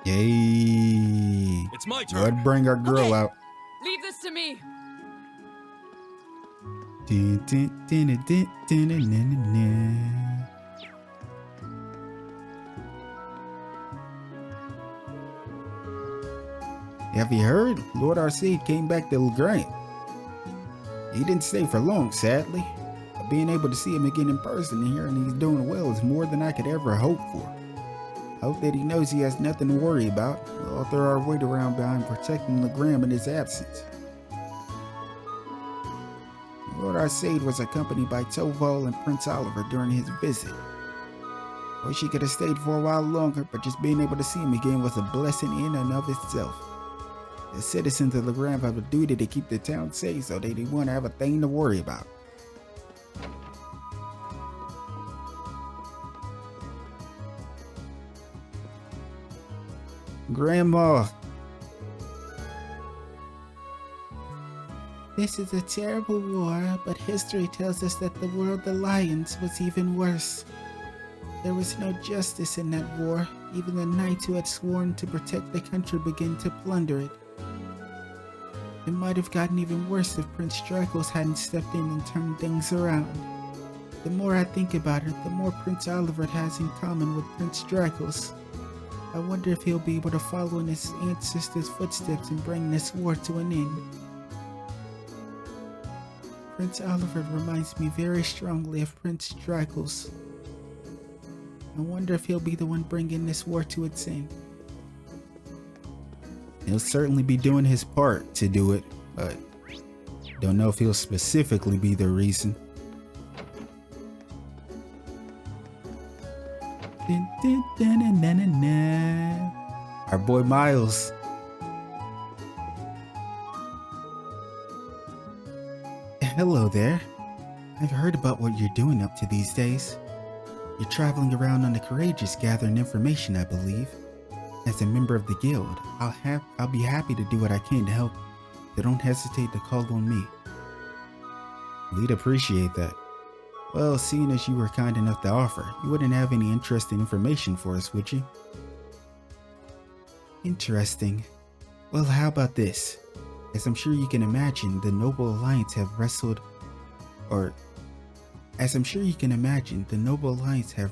Yay. It's my turn. Let's bring our girl out. Leave this to me. Dun, dun, dun, dun, dun, dun, dun, dun, dun. Have you heard? Lord Arcade came back to Legram. He didn't stay for long, sadly. But being able to see him again in person and hearing he's doing well is more than I could ever hope for. I hope that he knows he has nothing to worry about. We'll all throw our weight around behind protecting Legram in his absence. Lord Arcade was accompanied by ţ霖and Prince Oliver during his visit. Wish he could have stayed for a while longer, but just being able to see him again was a blessing in and of itself. The citizens of Legram have a duty to keep the town safe, so they didn't want to have a thing to worry about. Grandma. This is a terrible war, but history tells us that the World Alliance was even worse. There was no justice in that war. Even the knights who had sworn to protect the country began to plunder it. It might have gotten even worse if Prince ţ霖hadn't stepped in and turned things around. The more I think about it, the more Prince Oliver has in common with Prince ţRH. I wonder if he'll be able to follow in his ancestors' footsteps and bring this war to an end. Prince Oliver reminds me very strongly of Prince ţRH. I wonder if he'll be the one bringing this war to its end. He'll certainly be doing his part to do it, but don't know if he'll specifically be the reason. Our boy Miles. Hello there. I've heard about what you're doing up to these days. You're traveling around on the Courageous gathering information, I believe. As a member of the guild, I'll be happy to do what I can to help, so don't hesitate to call on me. We'd appreciate that. Well, seeing as you were kind enough to offer, you wouldn't have any interesting information for us, would you? Interesting. Well, how about this? As I'm sure you can imagine, the Noble Alliance have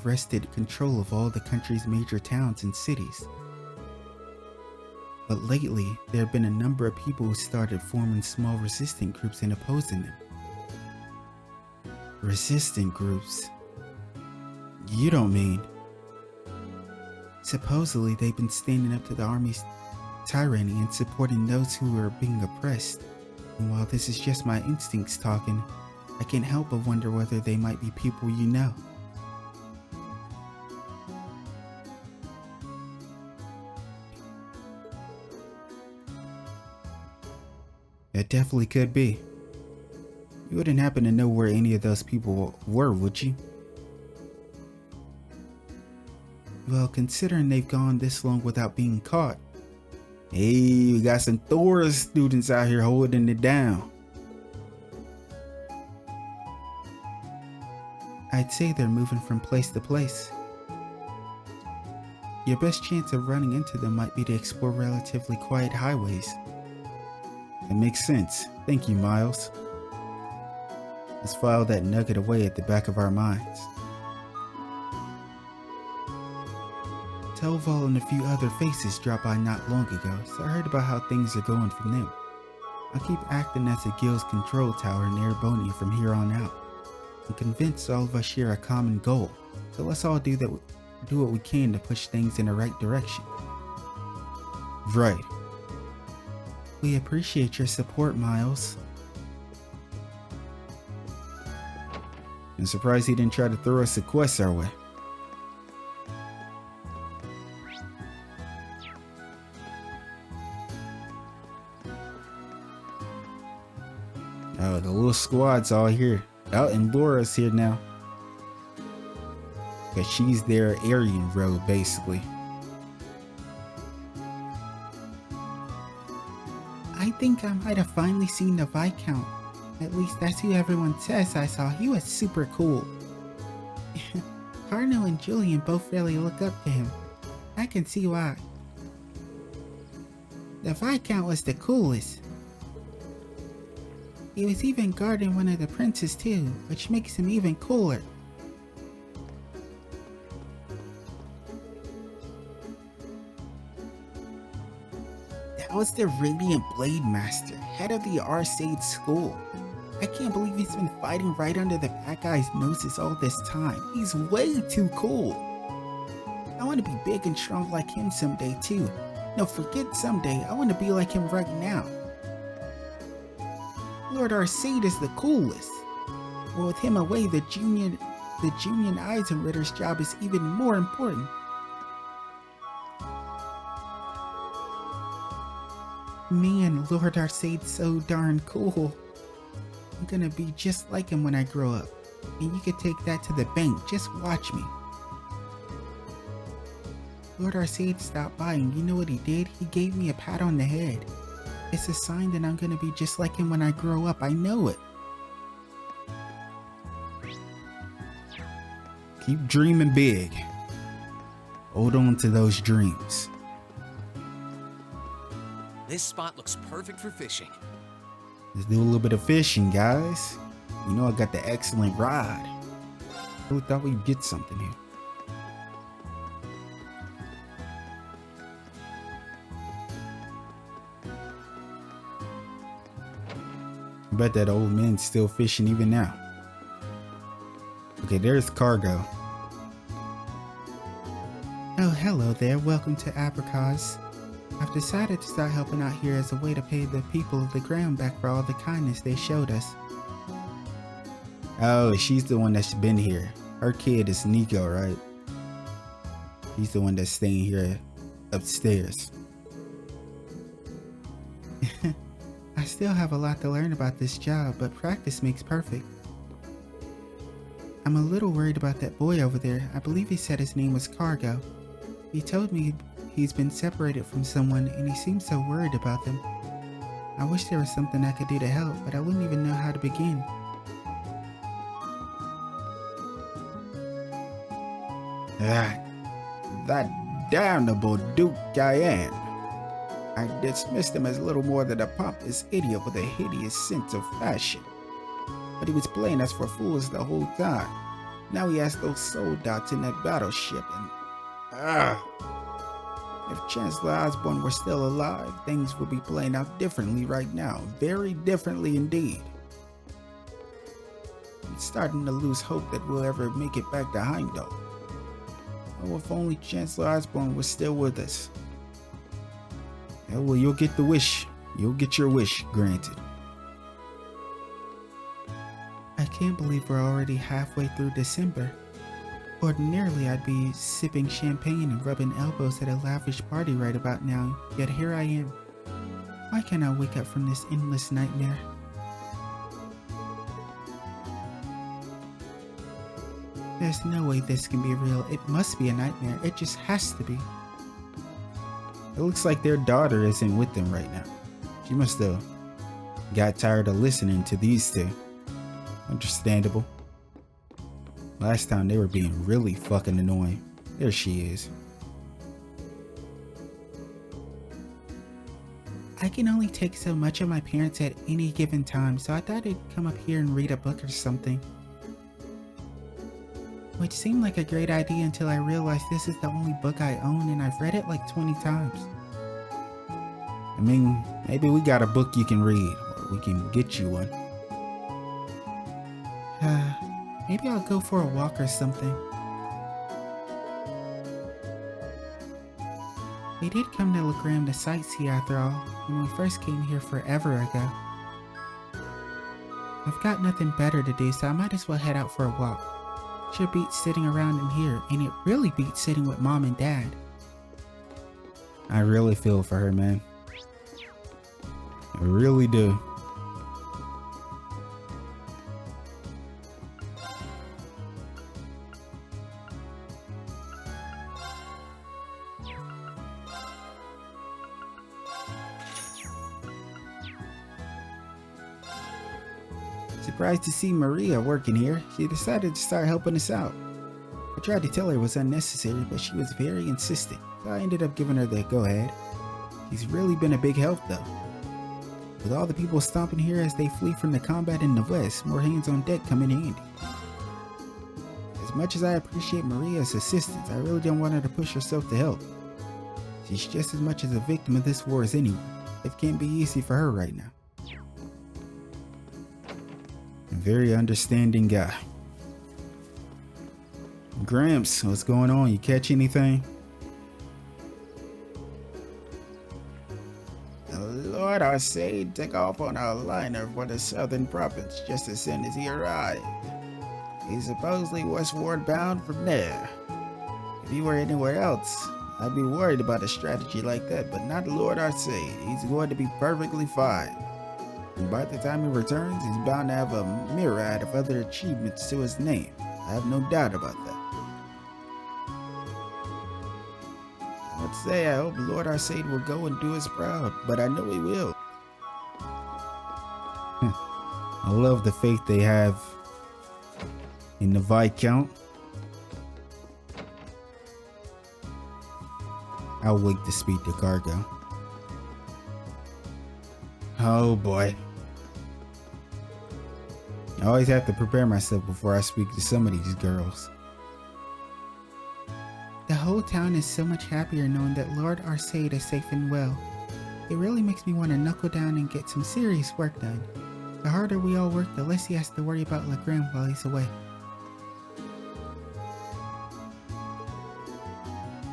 wrested control of all the country's major towns and cities. But lately, there have been a number of people who started forming small resistant groups and opposing them. Resistant groups? You don't mean? Supposedly, they've been standing up to the army's tyranny and supporting those who are being oppressed. And while this is just my instincts talking, I can't help but wonder whether they might be people you know. It definitely could be. You wouldn't happen to know where any of those people were, would you? Well, considering they've gone this long without being caught. Hey, we got some ţＨORA students out here holding it down. I'd say they're moving from place to place. Your best chance of running into them might be to explore relatively quiet highways. It makes sense. Thank you, Miles. Let's file that nugget away at the back of our minds. ţHORA and a few other faces dropped by not long ago, so I heard about how things are going from them. I'll keep acting as the guild's control tower in Erebonia from here on out. I'm convinced all of us share a common goal, so let's all do what we can to push things in the right direction. Right. We appreciate your support, Miles. I'm surprised he didn't try to throw us a quest our way. Oh, the little squad's all here. Oh, and Laura's here now. Because she's their Aryan road, basically. I think I might have finally seen the Viscount. At least that's who everyone says I saw. He was super cool. Carno and Julian both really look up to him. I can see why. The Viscount was the coolest. He was even guarding one of the princes too, which makes him even cooler. That was the Radiant Blade Master, head of the Arcade School. I can't believe he's been fighting right under the bad guy's noses all this time. He's way too cool. I want to be big and strong like him someday too. No, forget someday, I want to be like him right now. Lord Arcade is the coolest. Well, with him away, the Junior Eisenritter's job is even more important. Man, Lord Arcade's so darn cool. I'm gonna be just like him when I grow up. And you could take that to the bank, just watch me. Lord Arcade stopped by and you know what he did? He gave me a pat on the head. It's a sign that I'm gonna be just like him when I grow up, I know it. Keep dreaming big. Hold on to those dreams. This spot looks perfect for fishing. Let's do a little bit of fishing, guys. You know I got the excellent rod. Who thought we'd get something here? I bet that old man's still fishing even now. Okay, there's Kargo. Oh, hello there. Welcome to Abracos. I've decided to start helping out here as a way to pay the people of the ground back for all the kindness they showed us. Oh, she's the one that's been here. Her kid is Nico, right? He's the one that's staying here upstairs. I still have a lot to learn about this job, but practice makes perfect. I'm a little worried about that boy over there. I believe he said his name was Kargo. He told me he's been separated from someone and he seems so worried about them. I wish there was something I could do to help, but I wouldn't even know how to begin. That damnable Duke Diane. I dismissed him as little more than a pompous idiot with a hideous sense of fashion. But he was playing us for fools the whole time. Now he has those soldats in that battleship and... If Chancellor Osborne were still alive, things would be playing out differently right now. Very differently indeed. I'm starting to lose hope that we'll ever make it back to Heimdall. Oh, if only Chancellor Osborne was still with us. Yeah, well, you'll get the wish. You'll get your wish granted. I can't believe we're already halfway through December. Ordinarily, I'd be sipping champagne and rubbing elbows at a lavish party right about now, yet here I am. Why can't I wake up from this endless nightmare? There's no way this can be real. It must be a nightmare. It just has to be. It looks like their daughter isn't with them right now. She must have got tired of listening to these two. Understandable. Last time they were being really fucking annoying. There she is. I can only take so much of my parents at any given time, so I thought I'd come up here and read a book or something. Which seemed like a great idea until I realized this is the only book I own and I've read it like 20 times. I mean, maybe we got a book you can read, or we can get you one. Maybe I'll go for a walk or something. We did come to Legram to sightsee after all, when we first came here forever ago. I've got nothing better to do, so I might as well head out for a walk. Sure beats sitting around in here, and it really beats sitting with Mom and Dad. I really feel for her, man. I really do. Surprised to see Maria working here. She decided to start helping us out. I tried to tell her it was unnecessary, but she was very insistent, so I ended up giving her the go-ahead. He's really been a big help though. With all the people stomping here as they flee from the combat in the west, more hands on deck come in handy. As much as I appreciate Maria's assistance, I really don't want her to push herself to help. She's just as much as a victim of this war as anyone. It can't be easy for her right now. A very understanding guy. Gramps, what's going on? You catch anything? The Lord Arcade took off on a liner for the southern province just as soon as he arrived. He supposedly westward bound from there. If he were anywhere else, I'd be worried about a strategy like that, but not Lord Arcade. He's going to be perfectly fine. And by the time he returns, he's bound to have a myriad of other achievements to his name. I have no doubt about that. I would say I hope Lord Arcade will go and do us proud, but I know he will. I love the faith they have in the Viscount. I'll wait to speak to Kargo. Oh boy. I always have to prepare myself before I speak to some of these girls. The whole town is so much happier knowing that Lord Arcade is safe and well. It really makes me want to knuckle down and get some serious work done. The harder we all work, the less he has to worry about Legram while he's away.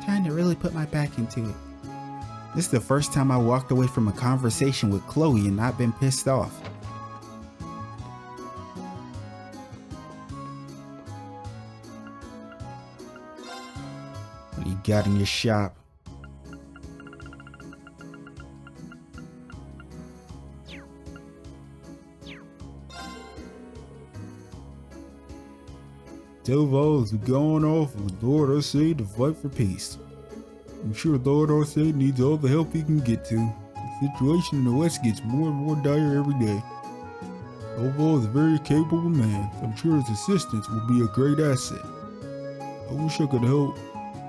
Time to really put my back into it. This is the first time I walked away from a conversation with Chloe and not been pissed off. What do you got in your shop? ಠಃLove is going off with Lord Arcade to fight for peace. I'm sure Lord Arcade needs all the help he can get to. The situation in the West gets more and more dire every day. ಠಃLove is a very capable man. I'm sure his assistance will be a great asset. I wish I could help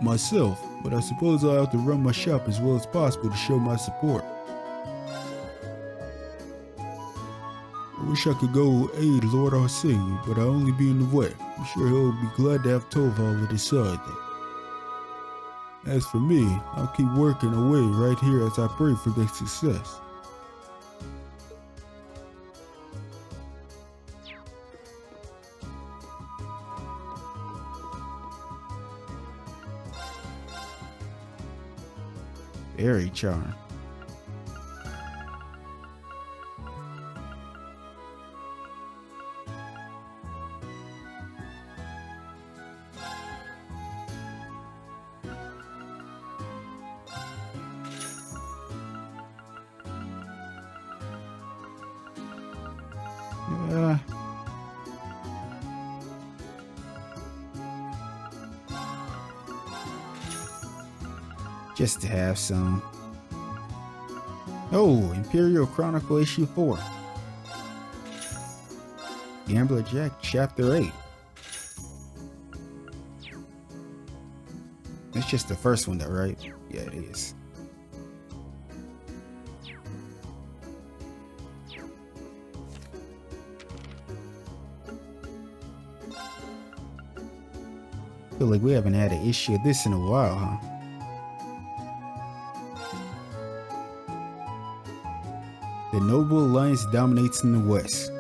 myself, but I suppose I'll have to run my shop as well as possible to show my support. I wish I could go aid Lord Arcade, but I'll only be in the way. I'm sure he'll be glad to have ಠಃLove at his side though. As for me, I'll keep working away right here as I pray for their success. Very charming. Just to have some. Oh, Imperial Chronicle issue 4. Gambler Jack chapter 8. It's just the first one though, right? Yeah, it is. Feel like we haven't had an issue of this in a while, huh? The Noble Alliance dominates in the West.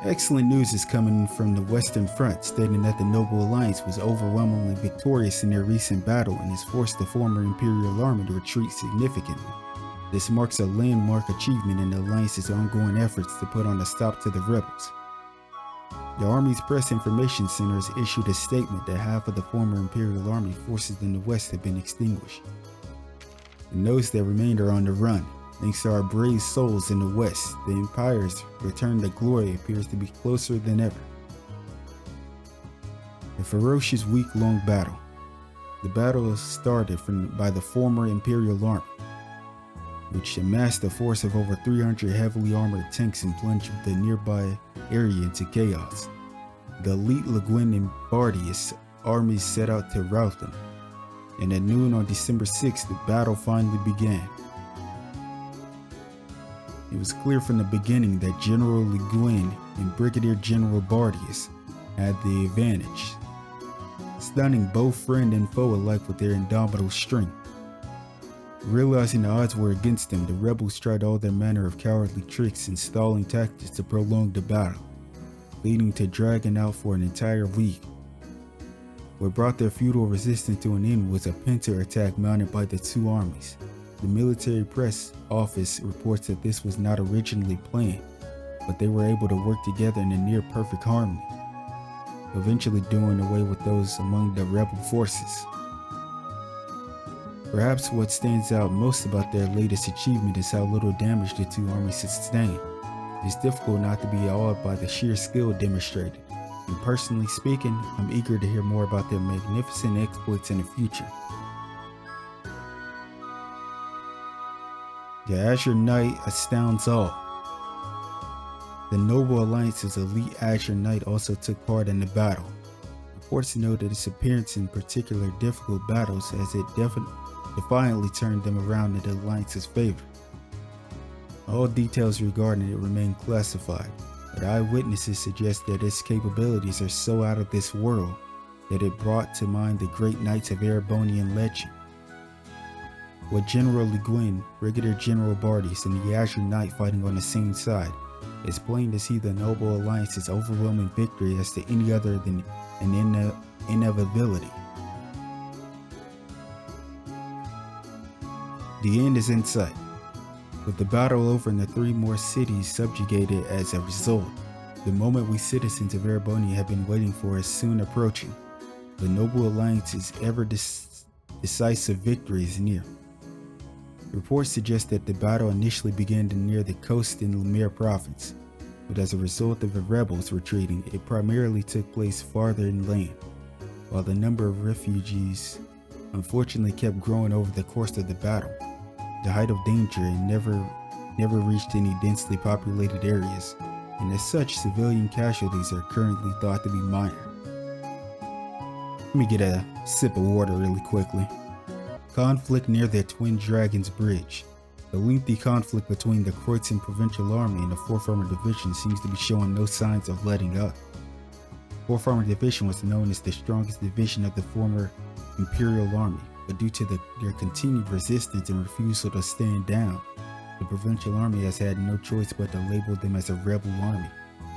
Excellent news is coming from the Western Front, stating that the Noble Alliance was overwhelmingly victorious in their recent battle and has forced the former Imperial Army to retreat significantly. This marks a landmark achievement in the Alliance's ongoing efforts to put on a stop to the rebels. The Army's Press Information Center has issued a statement that half of the former Imperial Army forces in the West have been extinguished. And those that remain are on the run. Thanks to our brave souls in the West, the Empire's return to glory appears to be closer than ever. A ferocious week-long battle. The battle is started by the former Imperial Army, which amassed a force of over 300 heavily armored tanks and plunged the nearby area into chaos. The elite Leguin and Bardius armies set out to rout them. and at noon on December 6th, the battle finally began. It was clear from the beginning that General Legram and Brigadier General Bardius had the advantage, stunning both friend and foe alike with their indomitable strength. Realizing the odds were against them, the rebels tried all their manner of cowardly tricks and stalling tactics to prolong the battle, leading to dragging out for an entire week. What brought their futile resistance to an end was a pincer attack mounted by the two armies. The military press office reports that this was not originally planned, but they were able to work together in a near perfect harmony, eventually doing away with those among the rebel forces. Perhaps what stands out most about their latest achievement is how little damage the two armies sustained. It is difficult not to be awed by the sheer skill demonstrated, and personally speaking, I'm eager to hear more about their magnificent exploits in the future. The Azure Knight astounds all. The Noble Alliance's elite Azure Knight also took part in the battle. Reports note that its appearance in particular difficult battles as it defiantly turned them around in the Alliance's favor. All details regarding it remain classified, but eyewitnesses suggest that its capabilities are so out of this world that it brought to mind the great knights of Erebonian legend. With General Legram, Brigadier General Bardius, and the Azure Knight fighting on the same side, it's plain to see the Noble Alliance's overwhelming victory as to any other than an inevitability. The end is in sight. With the battle over and the 3 more cities subjugated as a result, the moment we citizens of Erebonia have been waiting for is soon approaching. The Noble Alliance's decisive victory is near. Reports suggest that the battle initially began near the coast in Lemire province, but as a result of the rebels retreating, it primarily took place farther inland, while the number of refugees unfortunately kept growing over the course of the battle. The height of danger never reached any densely populated areas, and as such, civilian casualties are currently thought to be minor. Let me get a sip of water really quickly. Conflict near the Twin Dragons Bridge. The lengthy conflict between the Kreutzen Provincial Army and the 4th Armored Division seems to be showing no signs of letting up. 4th Armored Division was known as the strongest division of the former Imperial Army, but due to their continued resistance and refusal to stand down, the Provincial Army has had no choice but to label them as a rebel army,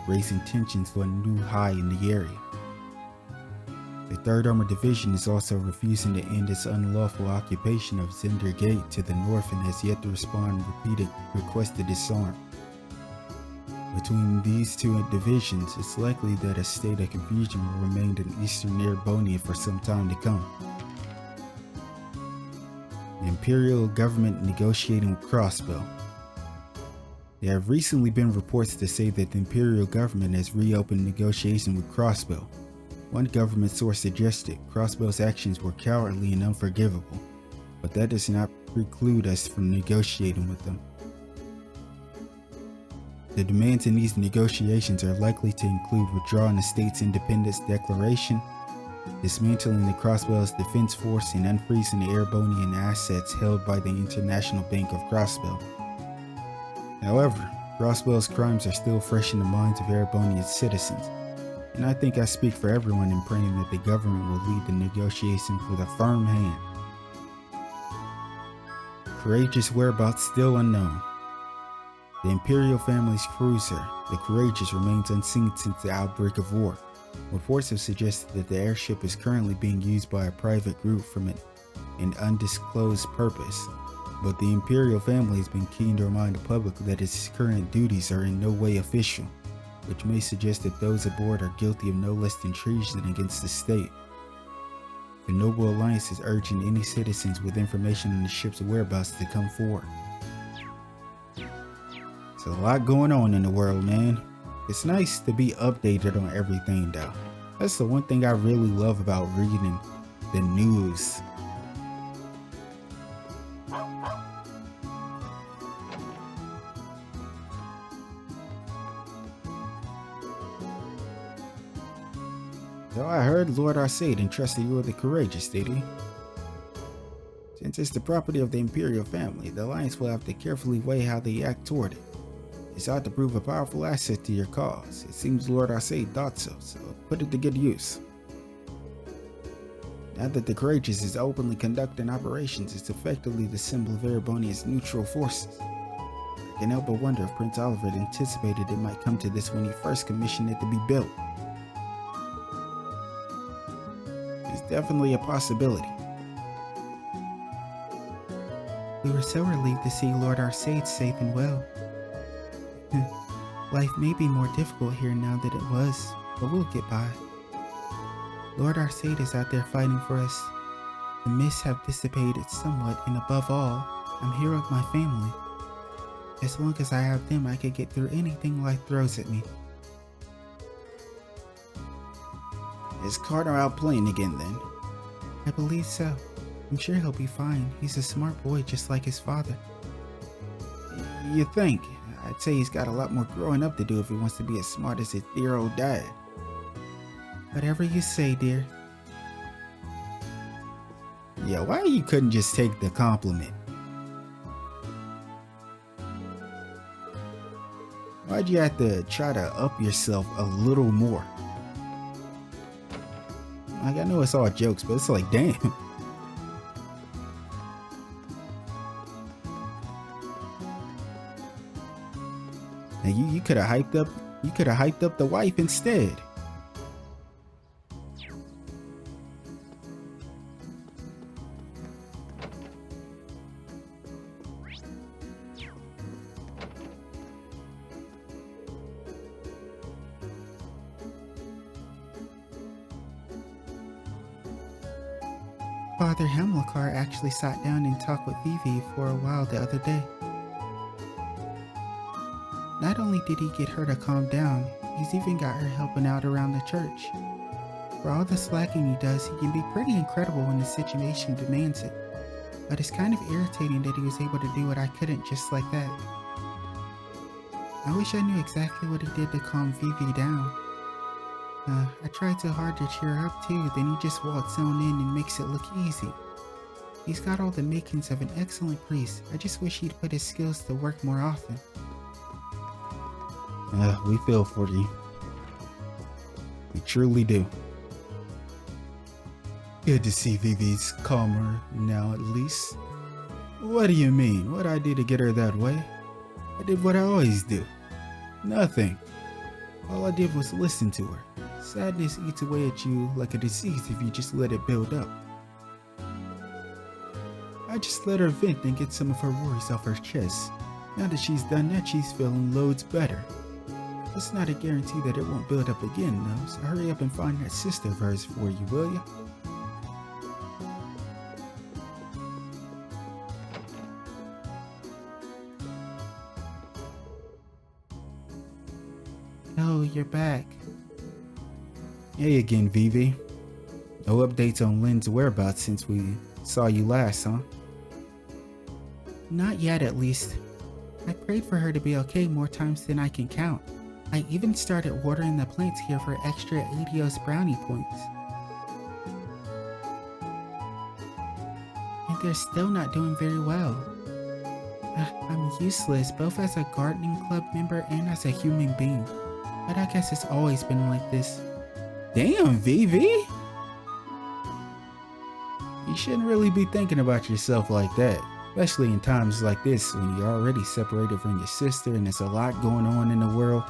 raising tensions to a new high in the area. The 3rd Armored Division is also refusing to end its unlawful occupation of Zender Gate to the north and has yet to respond repeated requests to disarm. Between these two divisions, it's likely that a state of confusion will remain in eastern Erebonia for some time to come. The Imperial government negotiating with Crossbow. There have recently been reports to say that the Imperial government has reopened negotiations with Crossbow. One government source suggested Crossbow's actions were cowardly and unforgivable, but that does not preclude us from negotiating with them. The demands in these negotiations are likely to include withdrawing the state's independence declaration, dismantling the Crossbow's defense force, and unfreezing the Erebonian assets held by the International Bank of Crossbow. However, Crossbow's crimes are still fresh in the minds of Erebonian citizens, and I think I speak for everyone in praying that the government will lead the negotiations with a firm hand. Courageous whereabouts still unknown. The Imperial family's cruiser, the Courageous, remains unseen since the outbreak of war. Reports have suggested that the airship is currently being used by a private group for an undisclosed purpose, but the Imperial family has been keen to remind the public that its current duties are in no way official, which may suggest that those aboard are guilty of no less than treason against the state. The Noble Alliance is urging any citizens with information on the ship's whereabouts to come forward. There's a lot going on in the world, man. It's nice to be updated on everything though. That's the one thing I really love about reading the news. So I heard Lord Arcade entrusted you with the Courageous, did he? Since it's the property of the Imperial family, the Alliance will have to carefully weigh how they act toward it. It's ought to prove a powerful asset to your cause. It seems Lord Arcade thought so put it to good use. Now that the Courageous is openly conducting operations, it's effectively the symbol of Erebonia's neutral forces. I can't help but wonder if Prince Oliver had anticipated it might come to this when he first commissioned it to be built. It's definitely a possibility. We were so relieved to see Lord Arcade safe and well. Life may be more difficult here now than it was, but we'll get by. Lord Arcade is out there fighting for us. The mists have dissipated somewhat, and above all, I'm here with my family. As long as I have them, I can get through anything life throws at me. Is Carter out playing again then? I believe so. I'm sure he'll be fine. He's a smart boy just like his father. You think? I'd say he's got a lot more growing up to do if he wants to be as smart as his dear old dad. Whatever you say, dear. Yeah, why you couldn't just take the compliment? Why'd you have to try to up yourself a little more? Like, I know it's all jokes, but it's like, damn. Now you could have hyped up the wife instead. Father Hamilcar actually sat down and talked with Vivi for a while the other day. Not only did he get her to calm down, he's even got her helping out around the church. For all the slacking he does, he can be pretty incredible when the situation demands it. But it's kind of irritating that he was able to do what I couldn't just like that. I wish I knew exactly what he did to calm Vivi down. I tried so hard to cheer her up too, then he just walks on in and makes it look easy. He's got all the makings of an excellent priest. I just wish he'd put his skills to work more often. We feel for you. We truly do. Good to see Vivi's calmer now at least. What do you mean? What'd I do to get her that way? I did what I always do. Nothing. All I did was listen to her. Sadness eats away at you like a disease if you just let it build up. I just let her vent and get some of her worries off her chest. Now that she's done that, she's feeling loads better. It's not a guarantee that it won't build up again though, so hurry up and find that sister of hers for you, will ya? Oh, you're back. Hey again, Vivi. No updates on Lynn's whereabouts since we saw you last, huh? Not yet, at least. I prayed for her to be okay more times than I can count. I even started watering the plants here for extra Adios brownie points. And they're still not doing very well. I'm useless, both as a gardening club member and as a human being. But I guess it's always been like this. Damn, Vivi! You shouldn't really be thinking about yourself like that. Especially in times like this when you're already separated from your sister and there's a lot going on in the world.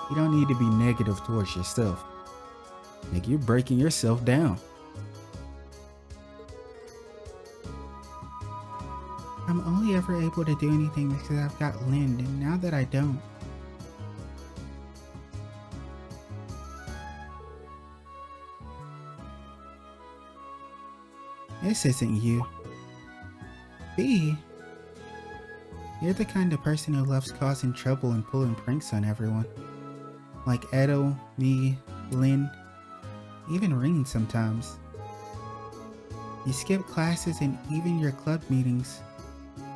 You don't need to be negative towards yourself. Like, you're breaking yourself down. I'm only ever able to do anything because I've got Lynn, and now that I don't. This isn't you. B? You're the kind of person who loves causing trouble and pulling pranks on everyone. Like Edo, me, Lynn, even Ring sometimes. You skip classes and even your club meetings.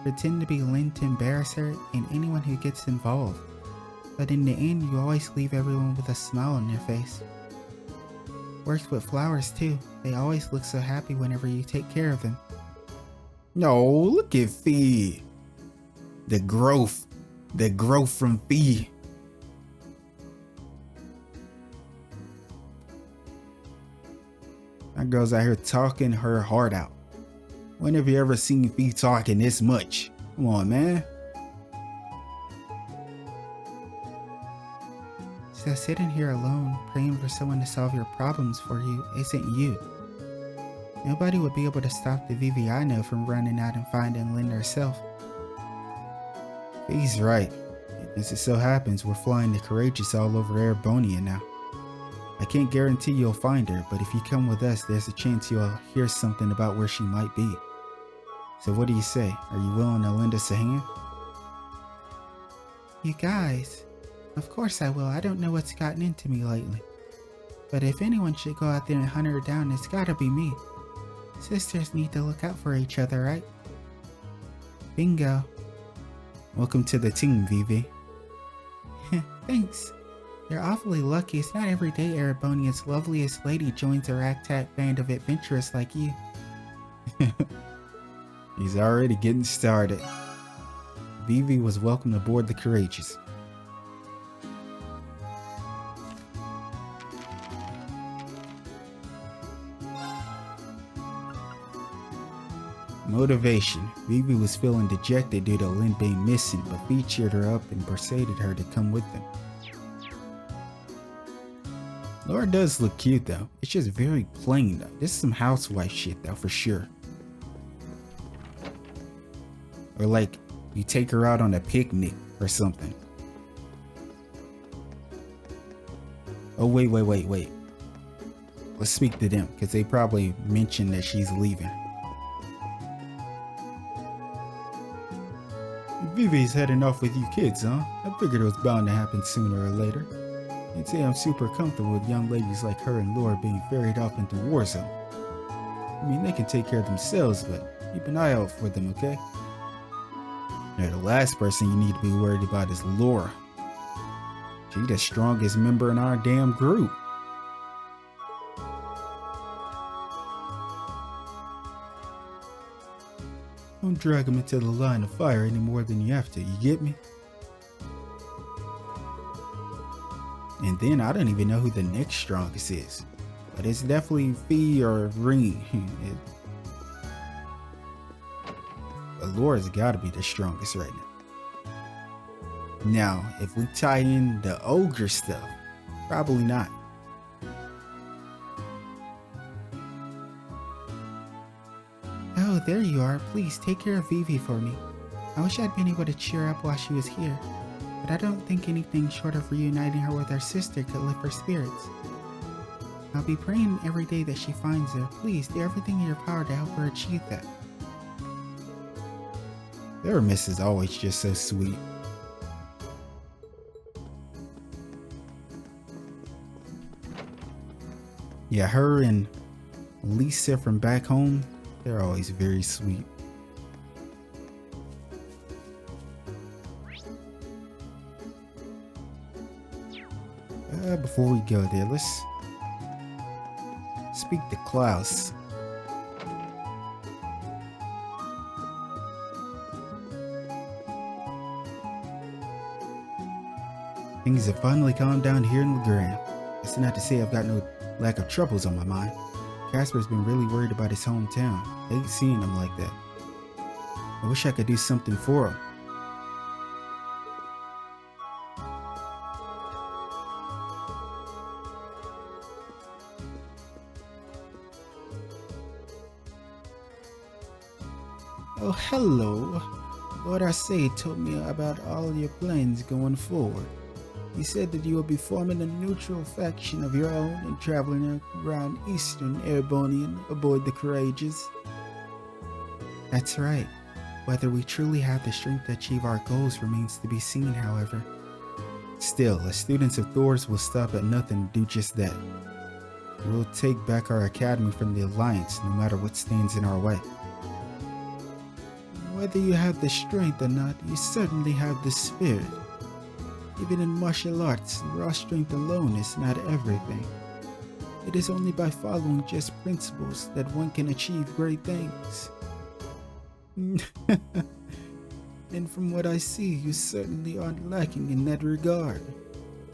Pretend to be Lynn to embarrass her and anyone who gets involved. But in the end, you always leave everyone with a smile on their face. Works with flowers too. They always look so happy whenever you take care of them. No, look at Fee. The growth from Fee. That girl's out here talking her heart out. When have you ever seen Fee talking this much? Come on, man. So sitting here alone, praying for someone to solve your problems for you isn't you. Nobody would be able to stop the Vivi I know from running out and finding Lynn herself. He's right. As it so happens, we're flying the Courageous all over Erebonia now. I can't guarantee you'll find her, but if you come with us, there's a chance you'll hear something about where she might be. So what do you say? Are you willing to lend us a hand? You guys, of course I will. I don't know what's gotten into me lately. But if anyone should go out there and hunt her down, it's gotta be me. Sisters need to look out for each other, right? Bingo. Welcome to the team, Vivi. Thanks. You're awfully lucky. It's not every day Erebonia's loveliest lady joins a ragtag band of adventurers like you. He's already getting started. Vivi was welcomed aboard the Courageous. Motivation. Vivi was feeling dejected due to Lynn being missing, but Fee cheered her up and persuaded her to come with them. Laura does look cute though. It's just very plain though. This is some housewife shit though, for sure. Or like, you take her out on a picnic or something. Oh, wait. Let's speak to them, because they probably mentioned that she's leaving. Vivi's heading off with you kids, huh? I figured it was bound to happen sooner or later. You'd say I'm super comfortable with young ladies like her and Laura being ferried off into Warzone. I mean, they can take care of themselves, but keep an eye out for them, okay? Now, the last person you need to be worried about is Laura. She's the strongest member in our damn group. Don't drag them into the line of fire any more than you have to, you get me? And then I don't even know who the next strongest is. But it's definitely Fee or Ring. But Laura's gotta be the strongest right now. Now, if we tie in the ogre stuff, probably not. Oh, there you are. Please take care of Vivi for me. I wish I'd been able to cheer up while she was here, but I don't think anything short of reuniting her with her sister could lift her spirits. I'll be praying every day that she finds her. Please do everything in your power to help her achieve that. Their miss is always just so sweet. Yeah, her and Lisa from back home, they're always very sweet. Before we go there, let's speak to Klaus. Things have finally calmed down here in Legram. That's not to say I've got no lack of troubles on my mind. Casper's been really worried about his hometown. I hate seeing him like that. I wish I could do something for him. Oh, hello. Lord Arcade told me about all your plans going forward. He said that you will be forming a neutral faction of your own and traveling around eastern Erebonian aboard the Courageous. That's right. Whether we truly have the strength to achieve our goals remains to be seen, however. Still, as students of Thor's will stop at nothing to do just that. We'll take back our academy from the Alliance, no matter what stands in our way. Whether you have the strength or not, you certainly have the spirit. Even in martial arts, raw strength alone is not everything. It is only by following just principles that one can achieve great things. And from what I see, you certainly aren't lacking in that regard.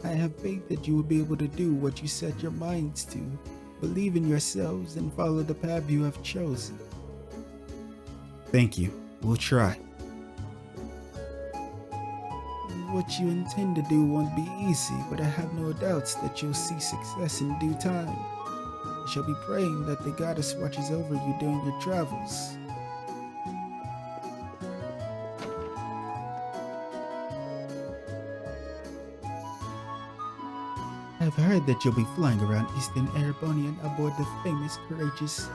I have faith that you will be able to do what you set your minds to. Believe in yourselves and follow the path you have chosen. Thank you. We'll try. What you intend to do won't be easy, but I have no doubts that you'll see success in due time. I shall be praying that the goddess watches over you during your travels. I've heard that you'll be flying around Eastern Erebonian aboard the famous Courageous.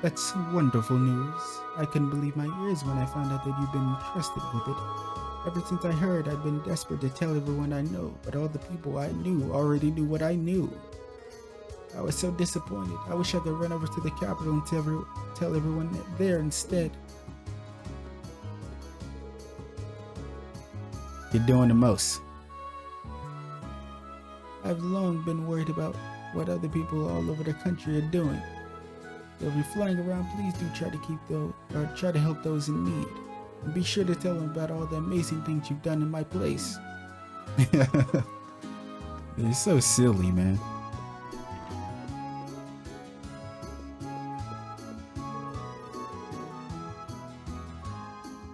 That's wonderful news. I couldn't believe my ears when I found out that you've been entrusted with it. Ever since I heard, I've been desperate to tell everyone I know, but all the people I knew already knew what I knew. I was so disappointed. I wish I could run over to the capital and tell everyone there instead. You're doing the most. I've long been worried about what other people all over the country are doing. They'll be flying around. Please do try to help those in need. And be sure to tell them about all the amazing things you've done in my place. You're so silly, man.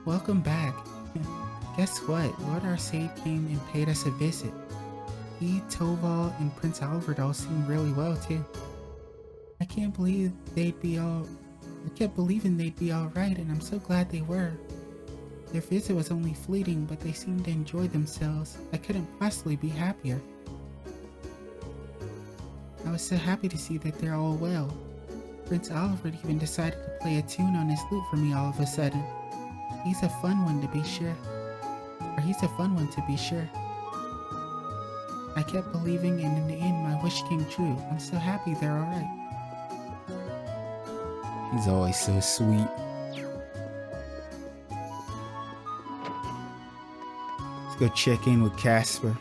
Welcome back. Guess what? Lord Arcade came and paid us a visit. He, ţ霖, and Prince Albert all seemed really well too. I kept believing they'd be alright, and I'm so glad they were. Their visit was only fleeting, but they seemed to enjoy themselves. I couldn't possibly be happier. I was so happy to see that they're all well. Prince Albert even decided to play a tune on his lute for me all of a sudden. He's a fun one to be sure. I kept believing, and in the end my wish came true. I'm so happy they're alright. He's always so sweet. Let's go check in with Casper.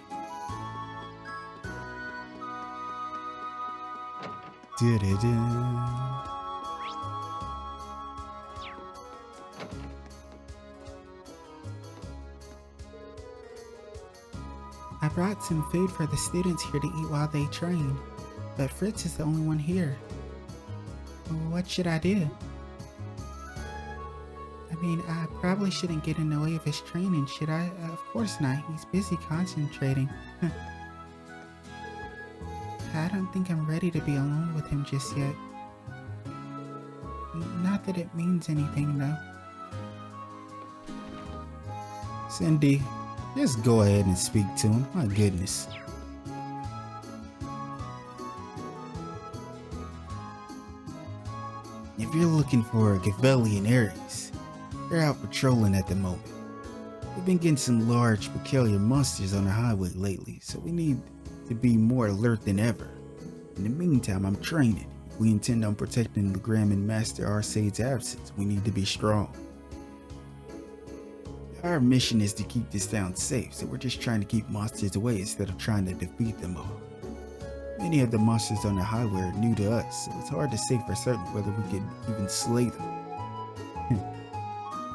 I brought some food for the students here to eat while they train, but Fritz is the only one here. What should I do? I mean, I probably shouldn't get in the way of his training, should I? Of course not. He's busy concentrating. I don't think I'm ready to be alone with him just yet. Not that it means anything, though. Cindy, just go ahead and speak to him. My goodness. If you're looking for Gavelian Ares, they're out patrolling at the moment. We've been getting some large, peculiar monsters on the highway lately, so we need to be more alert than ever. In the meantime, I'm training. If we intend on protecting Legram and Master Arcade's absence, we need to be strong. Our mission is to keep this town safe, so we're just trying to keep monsters away instead of trying to defeat them all. Many of the monsters on the highway are new to us, so it's hard to say for certain whether we can even slay them.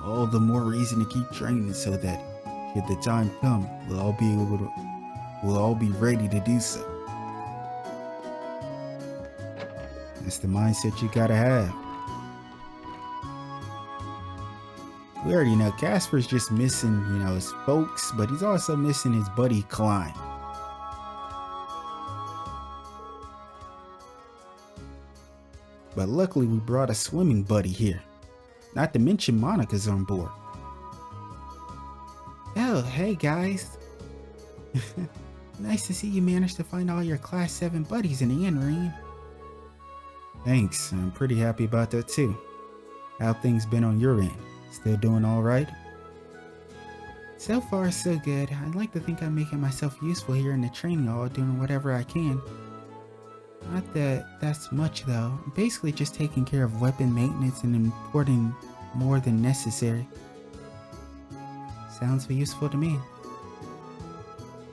All the more reason to keep training so that, should the time come, we'll all be ready to do so. That's the mindset you gotta have. We already know Casper's just missing, his folks, but he's also missing his buddy Klein. But luckily we brought a swimming buddy here. Not to mention Monica's on board. Oh, hey guys. Nice to see you managed to find all your Class 7 buddies in the end, Reen. Thanks, I'm pretty happy about that too. How things been on your end? Still doing alright? So far, so good. I'd like to think I'm making myself useful here in the training hall, doing whatever I can. Not that that's much though. I'm basically just taking care of weapon maintenance and importing more than necessary. Sounds useful to me.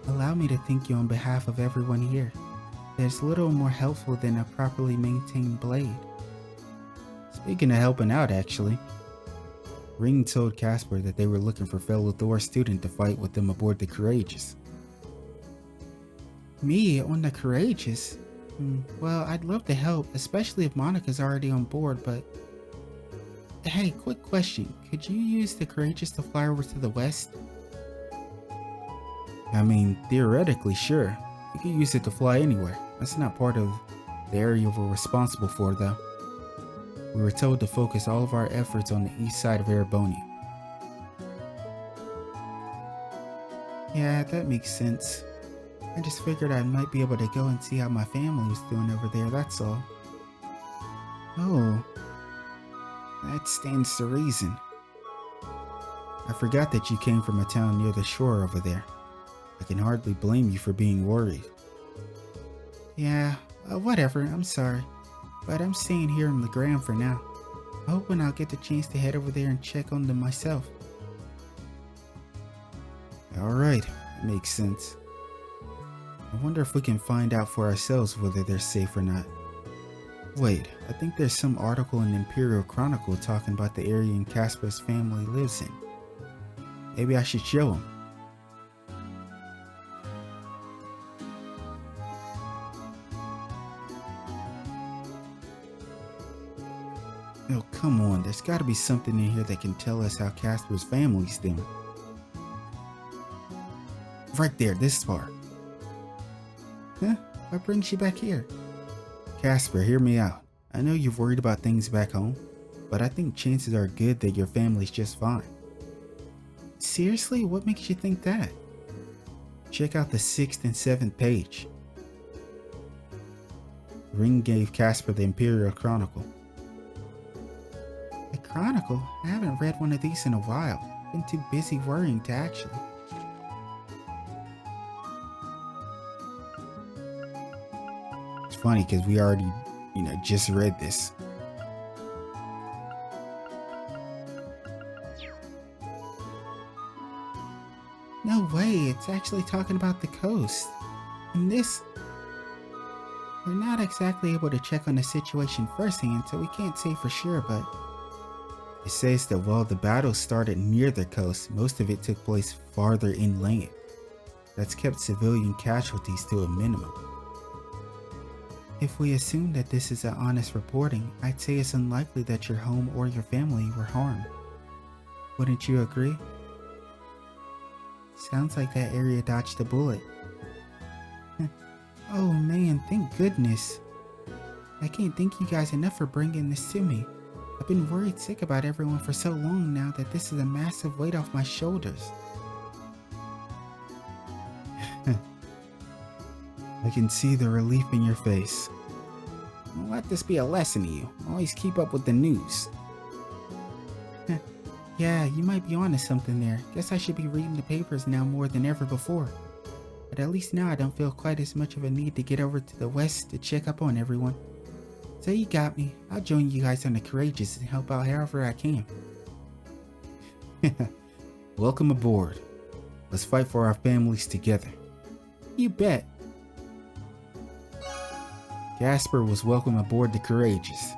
Allow me to thank you on behalf of everyone here. There's little more helpful than a properly maintained blade. Speaking of helping out, actually, Ring told Casper that they were looking for fellow Thor student to fight with them aboard the Courageous. Me on the Courageous? Well, I'd love to help, especially if Monica's already on board, but... Hey, quick question. Could you use the Courageous to fly over to the west? I mean, theoretically, sure. You can use it to fly anywhere. That's not part of the area we're responsible for, though. We were told to focus all of our efforts on the east side of Erebonia. Yeah, that makes sense. I just figured I might be able to go and see how my family was doing over there, that's all. Oh, that stands to reason. I forgot that you came from a town near the shore over there. I can hardly blame you for being worried. Yeah, whatever, I'm sorry. But I'm staying here in Legram for now. I'm hoping I'll get the chance to head over there and check on them myself. Alright, that makes sense. I wonder if we can find out for ourselves whether they're safe or not. Wait, I think there's some article in the Imperial Chronicle talking about the area Casper's family lives in. Maybe I should show him. Oh, come on, there's gotta be something in here that can tell us how Casper's family's doing. Right there, this part. Huh? What brings you back here? Casper, hear me out. I know you're worried about things back home, but I think chances are good that your family's just fine. Seriously? What makes you think that? Check out the 6th and 7th page. Ring gave Casper the Imperial Chronicle. The Chronicle? I haven't read one of these in a while. Been too busy worrying to actually. It's funny because we already, just read this. No way, it's actually talking about the coast. And this... We're not exactly able to check on the situation firsthand, so we can't say for sure, but... It says that while the battle started near the coast, most of it took place farther inland. That's kept civilian casualties to a minimum. If we assume that this is an honest reporting, I'd say it's unlikely that your home or your family were harmed. Wouldn't you agree? Sounds like that area dodged a bullet. Oh man, thank goodness. I can't thank you guys enough for bringing this to me. I've been worried sick about everyone for so long now that this is a massive weight off my shoulders. I can see the relief in your face. Let this be a lesson to you. Always keep up with the news. Yeah, you might be onto something there. Guess I should be reading the papers now more than ever before. But at least now I don't feel quite as much of a need to get over to the west to check up on everyone. So you got me. I'll join you guys on the Courageous and help out however I can. Welcome aboard. Let's fight for our families together. You bet. Casper was welcome aboard the Courageous.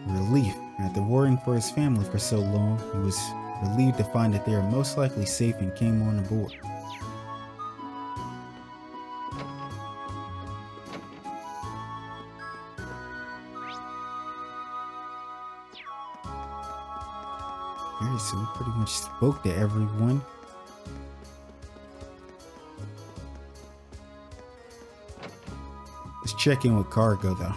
Relief. After worrying for his family for so long, he was relieved to find that they are most likely safe and came on aboard. Alright, so we pretty much spoke to everyone. Let's check in with Kargo though.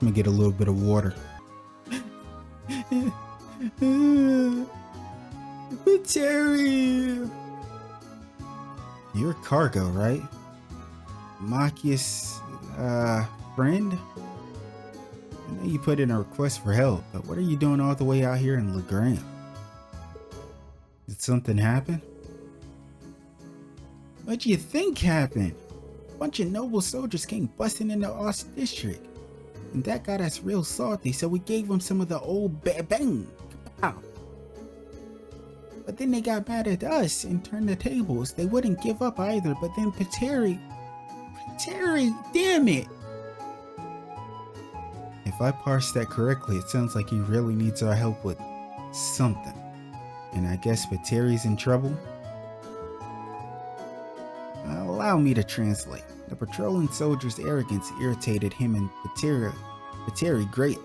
I'm gonna get a little bit of water. Patiry! You're Kargo, right? Machias, friend? I know you put in a request for help, but what are you doing all the way out here in Legram? Did something happen? What do you think happened? A bunch of noble soldiers came busting into our district. And that got us real salty, so we gave them some of the old bang. Pow. But then they got mad at us and turned the tables. They wouldn't give up either, but then Patiry, damn it! If I parse that correctly, it sounds like he really needs our help with something. And I guess Patiry's in trouble? Allow me to translate. The patrolling soldiers' arrogance irritated him and Patiry greatly.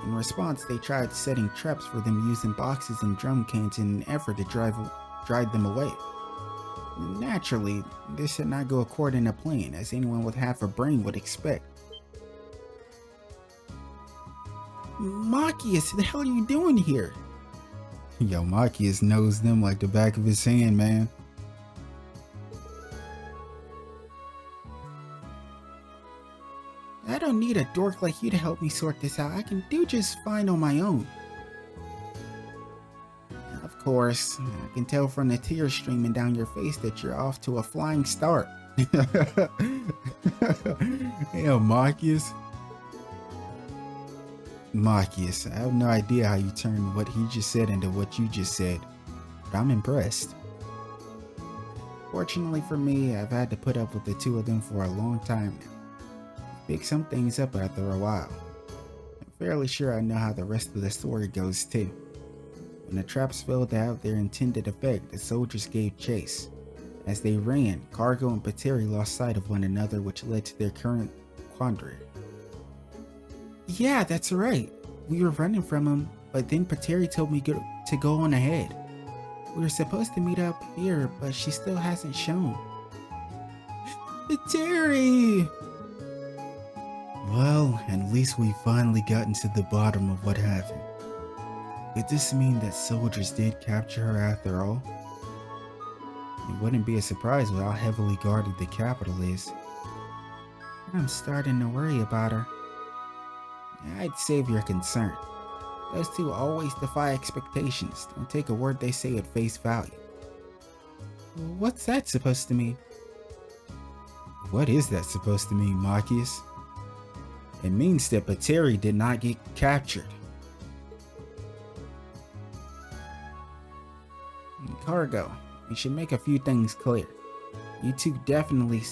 In response, they tried setting traps for them using boxes and drum cans in an effort to drive them away. Naturally, this did not go according to plan, as anyone with half a brain would expect. Machias, the hell are you doing here? Yo, Machias knows them like the back of his hand, man. I don't need a dork like you to help me sort this out. I can do just fine on my own. Of course, I can tell from the tears streaming down your face that you're off to a flying start. Hell, Machias. Machias, I have no idea how you turned what he just said into what you just said, but I'm impressed. Fortunately for me, I've had to put up with the two of them for a long time now. Pick some things up after a while. I'm fairly sure I know how the rest of the story goes too. When the traps failed to have their intended effect, the soldiers gave chase. As they ran, Kargo and Patiry lost sight of one another, which led to their current quandary. Yeah, that's right. We were running from him, but then Patiry told me to go on ahead. We were supposed to meet up here, but she still hasn't shown. Patiry! Well, at least we finally gotten to the bottom of what happened. Could this mean that soldiers did capture her after all? It wouldn't be a surprise with how heavily guarded the capital is. I'm starting to worry about her. I'd save your concern. Those two always defy expectations. Don't take a word they say at face value. What's that supposed to mean? What is that supposed to mean, Machias? It means that Patiry did not get captured. Kargo, you should make a few things clear. You two definitely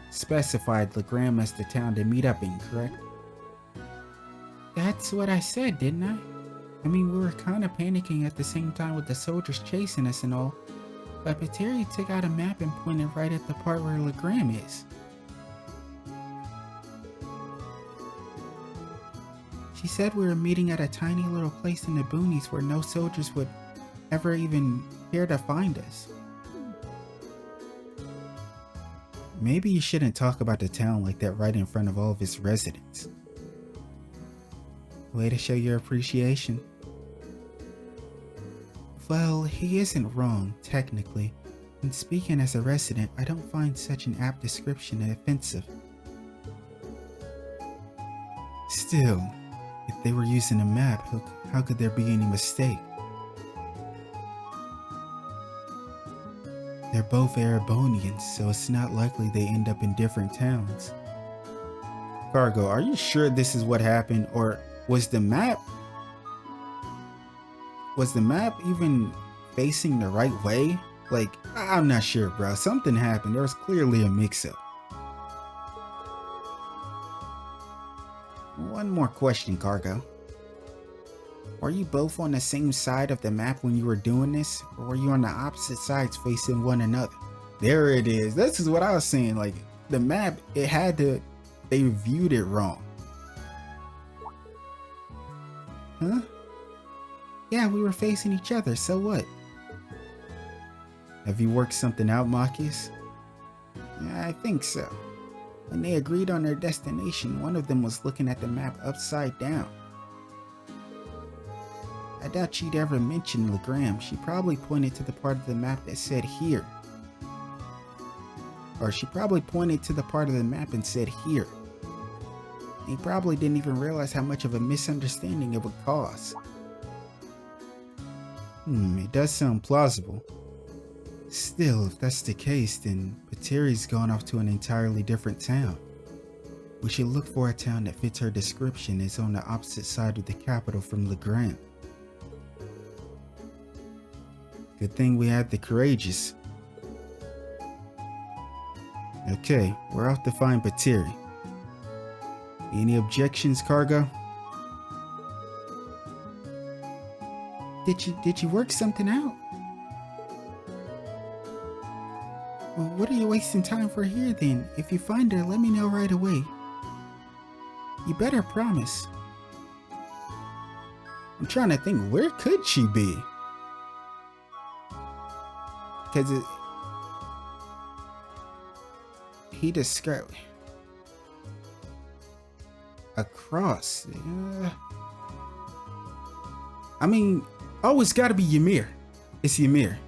specified Legram as the town to meet up in, correct? That's what I said, didn't I? I mean, we were kind of panicking at the same time with the soldiers chasing us and all, but Patiry took out a map and pointed right at the part where Legram is. She said we were meeting at a tiny little place in the boonies where no soldiers would ever even care to find us. Maybe you shouldn't talk about the town like that right in front of all of its residents. Way to show your appreciation. Well, he isn't wrong, technically. And speaking as a resident, I don't find such an apt description offensive. Still, if they were using a map, how could there be any mistake? They're both Erebonians, so it's not likely they end up in different towns. Kargo, are you sure this is what happened, or was the map even facing the right way? Like, I'm not sure, bro. Something happened. There was clearly a mix-up. One more question, Kargo. Were you both on the same side of the map when you were doing this, or were you on the opposite sides facing one another? There it is. This is what I was saying. Like, the map, they viewed it wrong. Huh? Yeah, we were facing each other, so what? Have you worked something out, Machias? Yeah, I think so. When they agreed on their destination, one of them was looking at the map upside down. I doubt she'd ever mention Legram. She probably pointed to the part of the map that said here. Or she probably pointed to the part of the map and said here. He probably didn't even realize how much of a misunderstanding it would cause. It does sound plausible. Still, if that's the case, then Patiry's gone off to an entirely different town. We should look for a town that fits her description is on the opposite side of the capital from Legram. Good thing we had the courageous. Okay, we're off to find Patiry. Any objections, Kargo? Did you work something out? Well, what are you wasting time for here then? If you find her, let me know right away. You better promise. I'm trying to think, where could she be? Because he described a cross. I mean, oh, it's got to be Ymir. It's Ymir.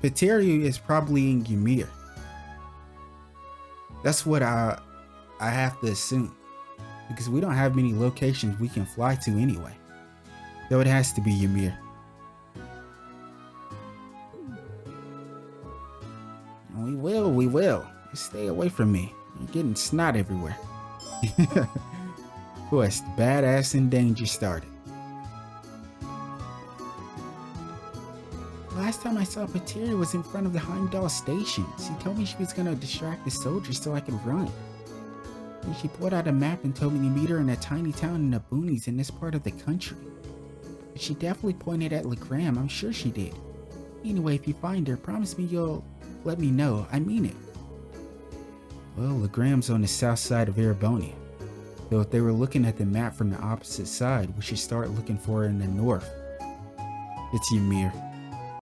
Patiry is probably in Ymir. That's what I have to assume, because we don't have many locations we can fly to anyway. So it has to be Ymir. We will. Just stay away from me. You're getting snot everywhere. Quest, badass and danger started. Last time I saw Patiry was in front of the Heimdall station. She told me she was gonna distract the soldiers so I could run. And she pulled out a map and told me to meet her in a tiny town in the boonies in this part of the country. But she definitely pointed at Legram, I'm sure she did. Anyway, if you find her, promise me you'll let me know. I mean it. Well, Legram's on the south side of Erebonia. So if they were looking at the map from the opposite side, we should start looking for her in the north. It's Ymir.